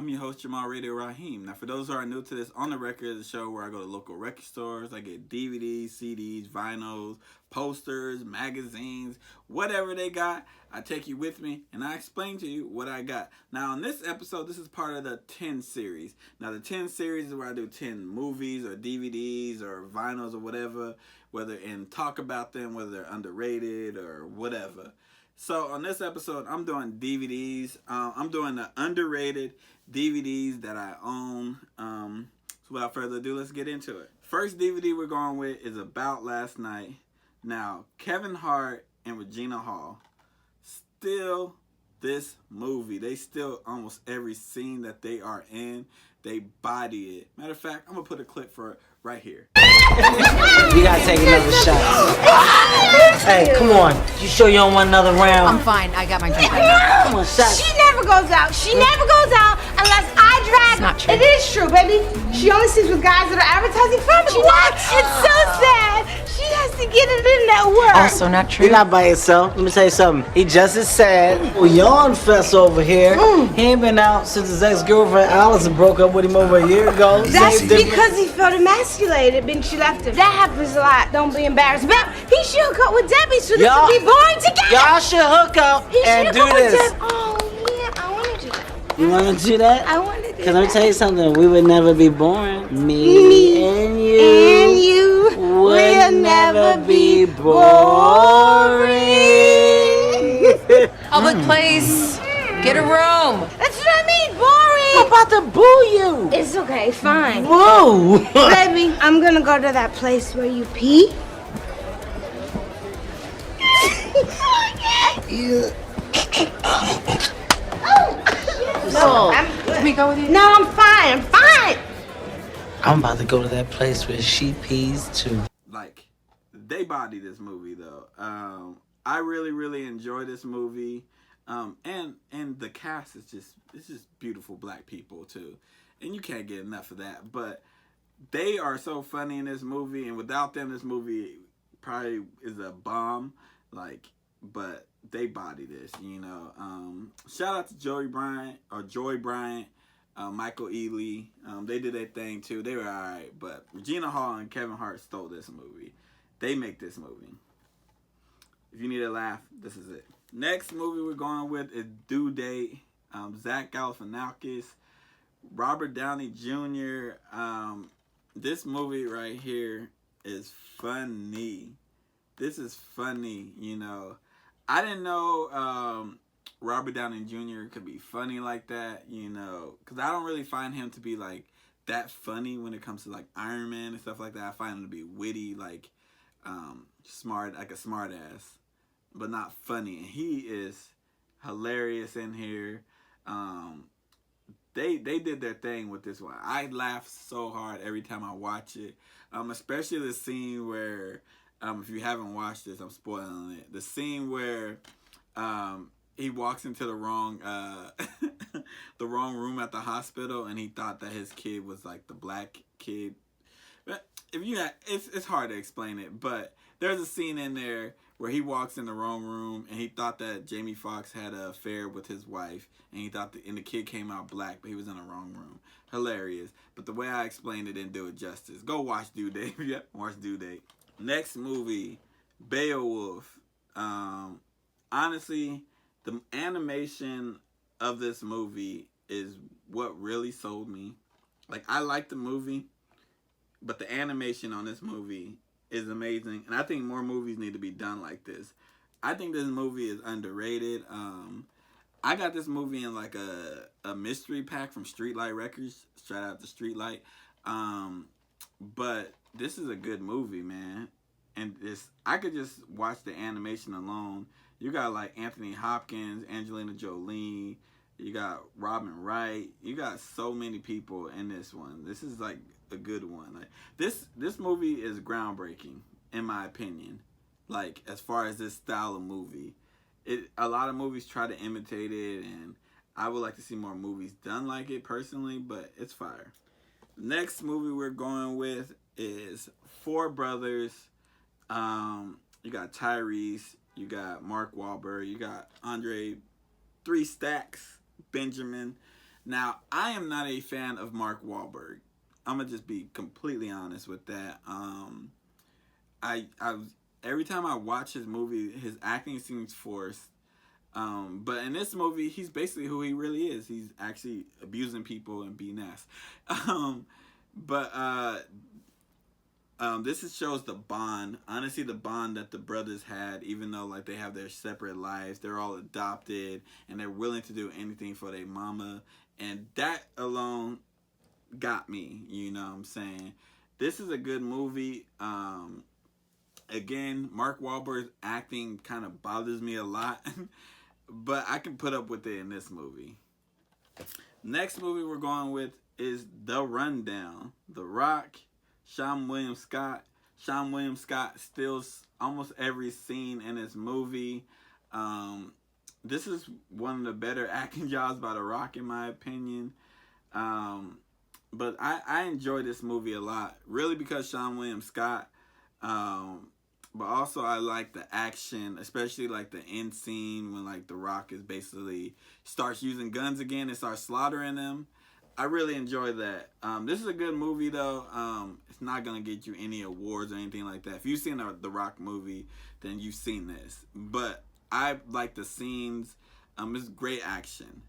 I'm your host, Jamal Raheem. Now, for those who are new to this, On the Record is a show where I go to local record stores. I get DVDs, CDs, vinyls, posters, magazines, whatever they got. I take you with me and I explain to you what I got. Now, in this episode, this is part of the 10 series. Now, the 10 series is where I do 10 movies or DVDs or vinyls or whatever, and talk about them, whether they're underrated or whatever. So on this episode, I'm doing DVDs. I'm doing the underrated DVDs that I own. So without further ado, let's get into it. First DVD we're going with is About Last Night. Now, Kevin Hart and Regina Hall. Still this movie. They still, almost every scene that they are in, they body it. Matter of fact, I'm going to put a clip for it right here. We gotta take another shot. Hey, come on. You sure you don't want another round? I'm fine. I got my drink right now. Come on, shot. She never goes out. She never goes out unless I drag. It's not true. It is true, baby. She only sleeps with guys that are advertising for me. What? It's so sad. She has to get it in that work. Also not true. You're not by yourself. Let me tell you something. He just as sad. Well, yawn fest over here. He ain't been out since his ex-girlfriend Allison broke up with him over a year ago. That's because he felt emasculated when she left him. That happens a lot. Don't be embarrassed. But he should hook up with Debbie so they can be boring together. Y'all should hook up He and should do hook up with this. Debbie. Oh, yeah, I want to do that. You want to do that? I want to do that. Because let me tell you something. We would never be boring. Me and you. And you will never be boring. Public place. Get a room. That's what I mean, boring. I'm about to boo you. It's okay, fine. Whoa. Baby, I'm gonna go to that place where you pee. No. I'm Let good. me go with you. No, I'm fine. I'm fine. I'm about to go to that place where she pees too. Like, they body this movie though. I really enjoy this movie. And the cast is just beautiful black people too. And you can't get enough of that. But they are so funny in this movie, and without them this movie probably is a bomb. But they body this, you know. Shout out to Joy Bryant, Michael Ealy. They did their thing too. They were alright, but Regina Hall and Kevin Hart stole this movie. They make this movie. If you need a laugh, this is it. Next movie we're going with is Due Date. Zach Galifianakis, Robert Downey Jr. This movie right here is funny. This is funny, you know. I didn't know Robert Downey Jr. could be funny like that, you know, because I don't really find him to be like that funny when it comes to like Iron Man and stuff like that. I find him to be witty, like smart, like a smart ass, but not funny. And he is hilarious in here. They did their thing with this one. I laugh so hard every time I watch it, especially the scene where. If you haven't watched this, I'm spoiling it. The scene where he walks into the wrong the wrong room at the hospital, and he thought that his kid was like the black kid. But it's hard to explain it. But there's a scene in there where he walks in the wrong room, and he thought that Jamie Foxx had an affair with his wife, and he thought and the kid came out black, but he was in the wrong room. Hilarious. But the way I explained it didn't do it justice. Go watch Due Date. If you haven't watched Due Date. Next movie, Beowulf. Honestly, the animation of this movie is what really sold me. Like, I like the movie, but the animation on this movie is amazing. And I think more movies need to be done like this. I think this movie is underrated. I got this movie in like a mystery pack from Streetlight Records. Shout out to Streetlight. But this is a good movie, man. And I could just watch the animation alone. You got like Anthony Hopkins, Angelina Jolie, you got Robin Wright. You got so many people in this one. This is like a good one. Like, this movie is groundbreaking, in my opinion. Like, as far as this style of movie. A lot of movies try to imitate it, and I would like to see more movies done like it personally, but it's fire. Next movie we're going with is Four Brothers. You got Tyrese, you got Mark Wahlberg, you got Andre 3 Stacks, Benjamin. Now, I am not a fan of Mark Wahlberg. I'm gonna just be completely honest with that. I every time I watch his movie, his acting seems forced. But in this movie, he's basically who he really is. He's actually abusing people and being ass. But this shows the bond. Honestly, the bond that the brothers had, even though like they have their separate lives, they're all adopted and they're willing to do anything for their mama, and that alone got me. You know what I'm saying? This is a good movie. Again, Mark Wahlberg's acting kind of bothers me a lot, but I can put up with it in this movie. Next movie we're going with is The Rundown. The Rock, Sean William Scott. Sean William Scott steals almost every scene in this movie. This is one of the better acting jobs by The Rock, in my opinion. But I enjoy this movie a lot, really because Sean William Scott. But also I like the action, especially like the end scene when like The Rock is basically starts using guns again and starts slaughtering them. I really enjoy that. This is a good movie though. It's not gonna get you any awards or anything like that. If you've seen the Rock movie, then you've seen this. But I like the scenes. It's great action.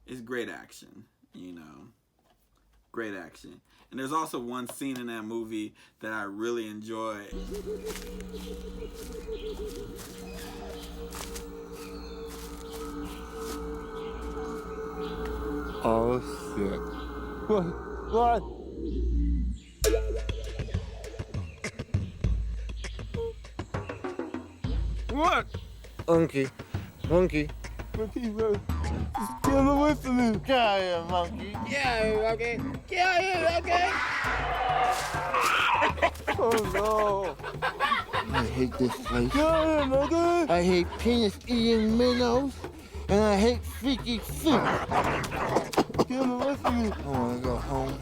It's great action. You know, great action. And there's also one scene in that movie that I really enjoy. Oh shit. What? What? Monkey. Monkey. Monkey, bro. Just get away from me. Get out of here, monkey. Get out of here, monkey. Get out of here, monkey. Oh no. I hate this place. Get out of here, monkey. I hate penis-eating minnows. And I hate freaky feet. Get away from me. I want to go home.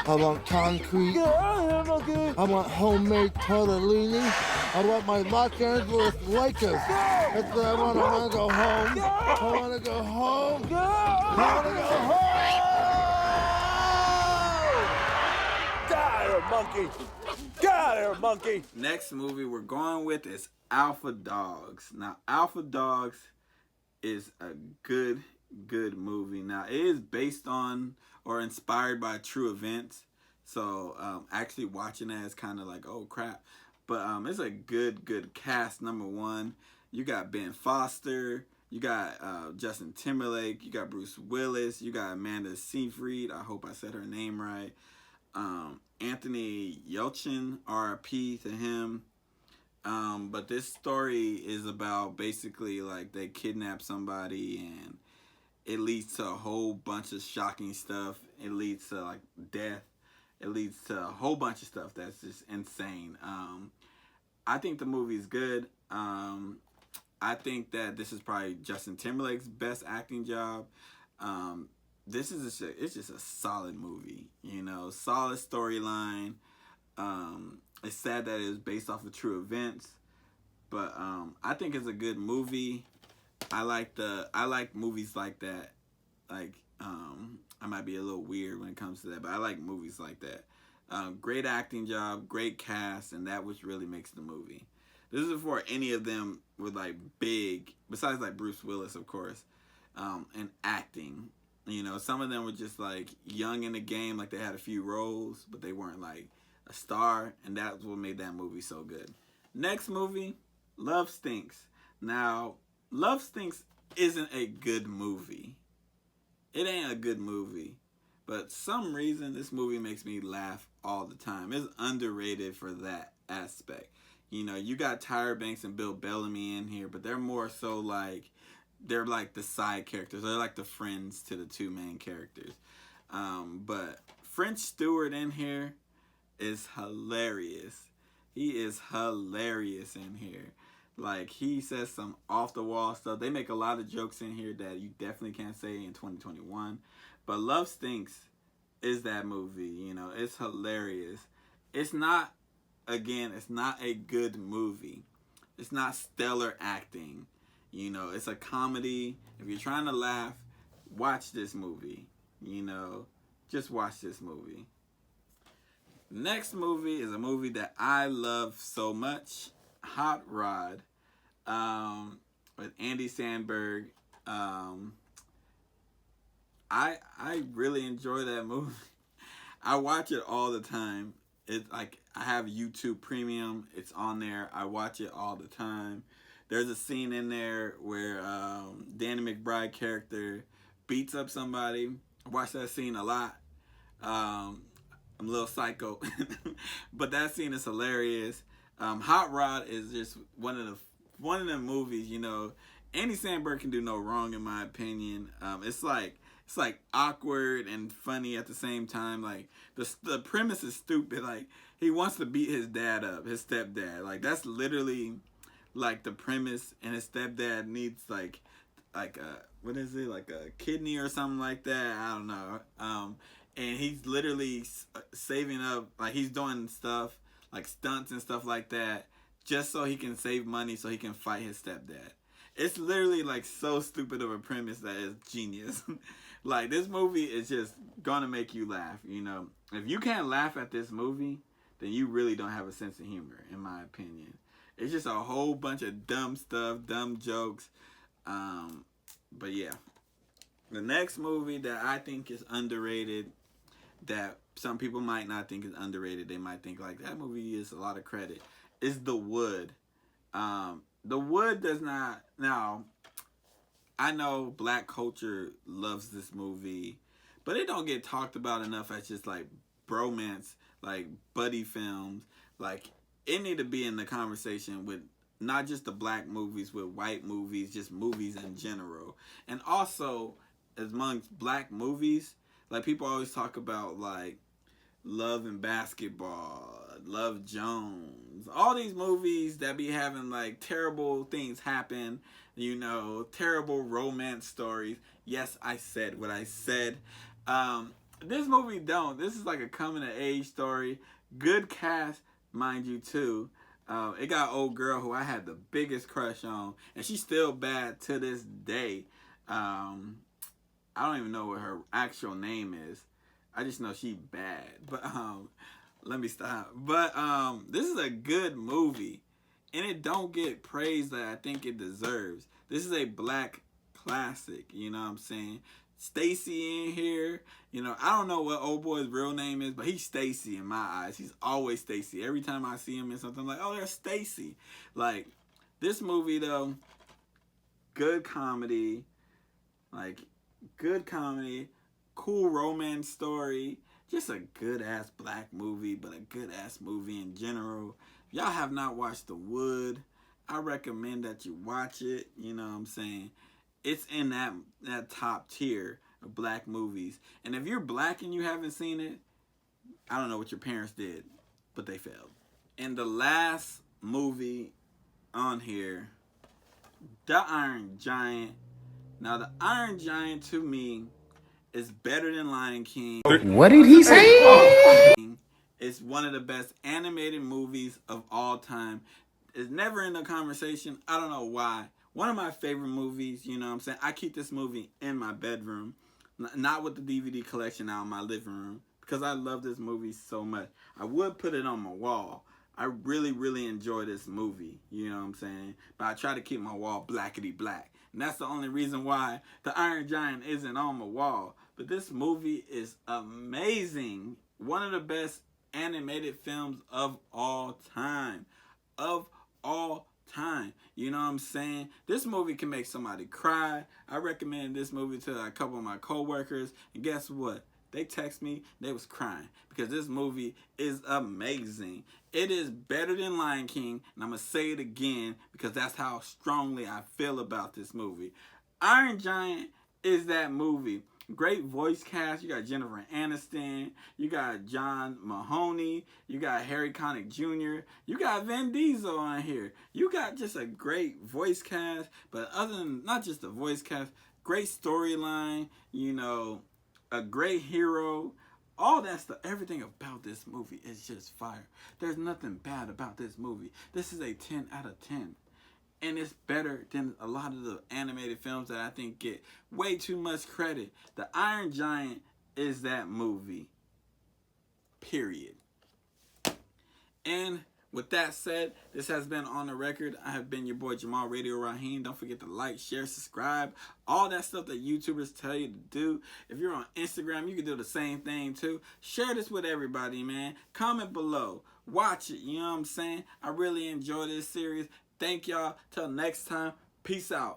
I want concrete. Get out of here, monkey. I want homemade tortellini. I want my Los Angeles Lakers. That's what I want. I want to go home. I want to go home. I want to go home. Get out of here, monkey. Get out of here, monkey. Next movie we're going with is Alpha Dogs. Now, Alpha Dogs is a good movie. Now, it is based on or inspired by true events. So, actually watching that is kind of like, oh crap. But it's a good cast. Number one, you got Ben Foster, you got Justin Timberlake, you got Bruce Willis, you got Amanda Seyfried. I hope I said her name right. Anthony Yelchin, R.I.P. to him. But this story is about basically like they kidnap somebody and it leads to a whole bunch of shocking stuff. It leads to like death. It leads to a whole bunch of stuff that's just insane. I think the movie's good. I think that this is probably Justin Timberlake's best acting job. This is it's just a solid movie, you know, solid storyline. It's sad that it was based off of true events, but I think it's a good movie. I like movies like that. Like I might be a little weird when it comes to that, but I like movies like that. Great acting job, great cast, and that which really makes the movie. This is before any of them were like big, besides like Bruce Willis, of course, and acting. You know, some of them were just like young in the game, like they had a few roles, but they weren't like a star, and that's what made that movie so good. Next movie, Love Stinks. Now, Love Stinks isn't a good movie. It ain't a good movie. But some reason this movie makes me laugh all the time. It's underrated for that aspect. You know, you got Tyra Banks and Bill Bellamy in here, but they're more so like, they're like the side characters. They're like the friends to the two main characters. But French Stewart in here is hilarious. He is hilarious in here. Like, he says some off-the-wall stuff. They make a lot of jokes in here that you definitely can't say in 2021. But Love Stinks is that movie, you know. It's hilarious. It's not, again, it's not a good movie. It's not stellar acting. You know, it's a comedy. If you're trying to laugh, watch this movie. You know, just watch this movie. Next movie is a movie that I love so much, Hot Rod, with Andy Samberg. I really enjoy that movie. I watch it all the time. It's like I have YouTube Premium. It's on there. I watch it all the time. There's a scene in there where Danny McBride character beats up somebody. I watch that scene a lot. I'm a little psycho, but that scene is hilarious. Hot Rod is just one of the movies. You know, Andy Samberg can do no wrong in my opinion. It's like awkward and funny at the same time. Like the premise is stupid. Like he wants to beat his dad up, his stepdad. Like that's literally like the premise, and his stepdad needs like a what is it, like a kidney or something like that. I don't know. And he's literally saving up, like he's doing stuff like stunts and stuff like that just so he can save money so he can fight his stepdad. It's literally like so stupid of a premise that is genius. Like this movie is just gonna make you laugh. You know, if you can't laugh at this movie, then you really don't have a sense of humor, in my opinion. It's just a whole bunch of dumb stuff, dumb jokes. But yeah, the next movie that I think is underrated, that some people might not think is underrated, they might think like that movie is a lot of credit, is The Wood. The Wood does not, now I know black culture loves this movie, but it don't get talked about enough as just like bromance, like buddy films. Like it need to be in the conversation with not just the black movies, with white movies, just movies in general. And also amongst black movies, like people always talk about like Love and Basketball, Love Jones, all these movies that be having like terrible things happen, you know, terrible romance stories. Yes, I said what I said. This movie don't. This is like a coming of age story. Good cast, mind you, too. It got old girl who I had the biggest crush on, and she's still bad to this day. I don't even know what her actual name is. I just know she bad. But let me stop. But this is a good movie, and it don't get praise that I think it deserves. This is a black classic, you know what I'm saying? Stacy in here, you know, I don't know what old boy's real name is, but he's Stacy in my eyes. He's always Stacy. Every time I see him in something, I'm like, oh, there's Stacy. Like, this movie, though, good comedy, cool romance story, just a good-ass black movie, but a good-ass movie in general. If y'all have not watched The Wood, I recommend that you watch it, you know what I'm saying? It's in that top tier of black movies. And if you're black and you haven't seen it, I don't know what your parents did, but they failed. And the last movie on here, The Iron Giant. Now, The Iron Giant, to me, is better than Lion King. What did he say? It's one of the best animated movies of all time. It's never in the conversation. I don't know why. One of my favorite movies, you know what I'm saying? I keep this movie in my bedroom, not with the DVD collection out in my living room, because I love this movie so much. I would put it on my wall. I really, really enjoy this movie, you know what I'm saying? But I try to keep my wall blackety black. And that's the only reason why The Iron Giant isn't on my wall. But this movie is amazing. One of the best animated films of all time. Of all time. You know what I'm saying? This movie can make somebody cry. I recommended this movie to a couple of my coworkers, and guess what? They text me, they was crying because this movie is amazing. It is better than Lion King, and I'm going to say it again because that's how strongly I feel about this movie. Iron Giant is that movie. Great voice cast. You got Jennifer Aniston. You got John Mahoney. You got Harry Connick Jr. You got Vin Diesel on here. You got just a great voice cast. But other than not just the voice cast, great storyline. You know, a great hero. All that stuff. Everything about this movie is just fire. There's nothing bad about this movie. This is a 10 out of 10. And it's better than a lot of the animated films that I think get way too much credit. The Iron Giant is that movie. Period. And with that said, this has been On the Record. I have been your boy Jamal Radio Raheem. Don't forget to like, share, subscribe. All that stuff that YouTubers tell you to do. If you're on Instagram, you can do the same thing too. Share this with everybody, man. Comment below. Watch it. You know what I'm saying? I really enjoy this series. Thank y'all. Till next time. Peace out.